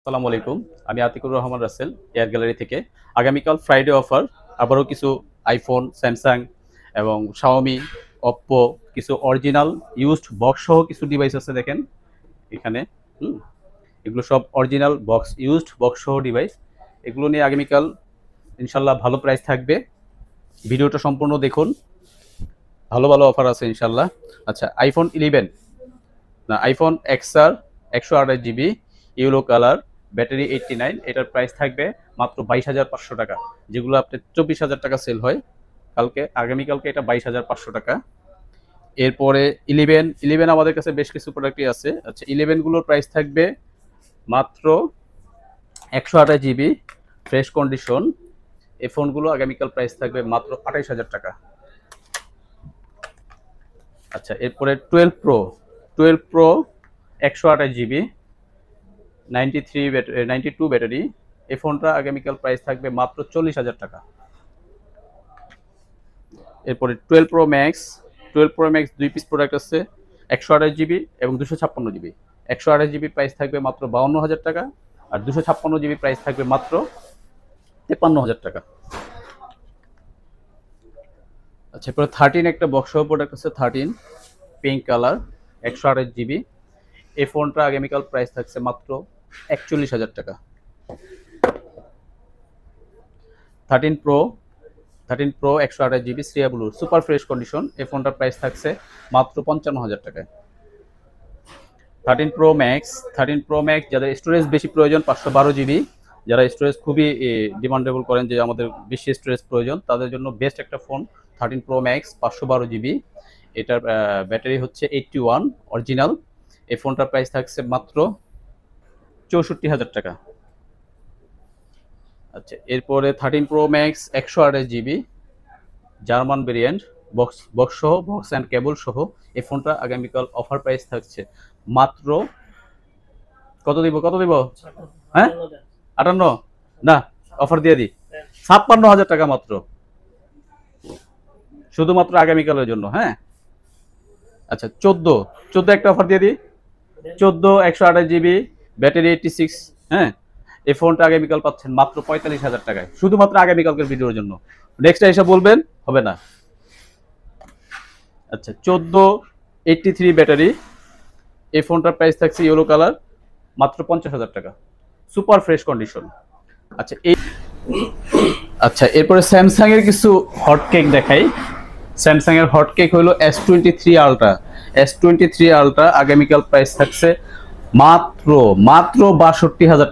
আসসালামু আলাইকুম। আমি আতিকুর রহমান রাসেল এয়ার গ্যালারি থেকে। আগামীকাল ফ্রাইডে অফার, আবারও কিছু আইফোন, স্যামসাং এবং শাওমি, ওপ্পো কিছু অরিজিনাল ইউজড বক্স সহ কিছু ডিভাইস আছে দেখেন এখানে। হুম, এগুলো সব অরিজিনাল বক্স, ইউজড বক্স সহ ডিভাইস। এগুলো নিয়ে আগামীকাল ইনশাল্লাহ ভালো প্রাইস থাকবে। ভিডিওটা সম্পূর্ণ দেখুন, ভালো ভালো অফার আছে ইনশাল্লাহ। আচ্ছা, আইফোন 11 না, iPhone XR 128 GB, yellow colour, battery 89, এটার প্রাইস থাকবে মাত্র 22,500 টাকা। যেগুলো আপনার 24,000 টাকা সেল হয় আগামীকালকে এটা 22,500 টাকা। এরপরে 11 আমাদের কাছে বেশ কিছু প্রোডাক্টই আছে। আচ্ছা, 11গুলোর প্রাইস থাকবে মাত্র 128 জিবি, ফ্রেশ কন্ডিশন। এই ফোনগুলো আগামীকাল প্রাইস থাকবে মাত্র 28,000 টাকা। আচ্ছা, এরপরে 12 প্রো 128 জিবি, 92 ব্যাটারি। এই ফোনটা আগামীকাল প্রাইস থাকবে মাত্র 40,000 টাকা। এরপরে 12 প্রো ম্যাক্স 2 পিস প্রোডাক্ট আছে, 128 জিবি এবং 256 জিবি। 128 জিবি প্রাইস থাকবে মাত্র 52,000 টাকা, আর 256 জিবি প্রাইস থাকবে মাত্র 53,000 টাকা। আচ্ছা, এরপরে 13 একটা বক্স প্রোডাক্ট আছে, 13 পিঙ্ক কালার, 128 জিবি। এই ফোনটা আগামীকাল প্রাইস থাকছে মাত্র 41,000 টাকা। 13 pro 128 GB Shriya blue, super fresh condition. এই ফোনটার প্রাইস থাকছে মাত্র 55,000 টাকায়। 13 প্রো ম্যাক্স যাদের স্টোরেজ বেশি প্রয়োজন, 512 জিবি, যারা স্টোরেজ খুবই ডিমান্ডেবল করেন যে আমাদের বেশি স্টোরেজ প্রয়োজন, তাদের জন্য বেস্ট একটা ফোন 13 প্রো ম্যাক্স 512 জিবি। এটার ব্যাটারি হচ্ছে 81 অরিজিনাল। এই ফোনটার প্রাইস থাকছে মাত্র 64,000 টাকা। আচ্ছা, এরপরে 13 pro max 128 GB German variant, box সহ, বক্স অ্যান্ড কেবল সহ। এই ফোনটা আগামীকাল অফার প্রাইস থাকছে মাত্র কত দিব হ্যাঁ, 58 না, অফার দিয়ে দিই 56,000 টাকা মাত্র, শুধুমাত্র আগামীকালের জন্য। হ্যাঁ, আচ্ছা, 14 একটা অফার দিয়ে দিই। 128 জিবি, ব্যাটারি 86। হ্যাঁ, এই ফোনটা আগামীকাল পাচ্ছেন মাত্র 45,000 টাকায়, শুধুমাত্র আগামীকালকের ভিডিওর জন্য। নেক্সট এসে বলবেন হবে না। আচ্ছা, 83 ব্যাটারি, এই ফোনটার প্রাইস থাকছে ইয়েলো কালার, মাত্র 50,000 টাকা, সুপার ফ্রেশ কন্ডিশন। আচ্ছা, এরপরে স্যামসাং এর কিছু হটকেক দেখাই। স্যামসাং এর হটকেক হলো S23 আলট্রা। আগামীকাল প্রাইস থাকছে মাত্র 62,000 টাকা।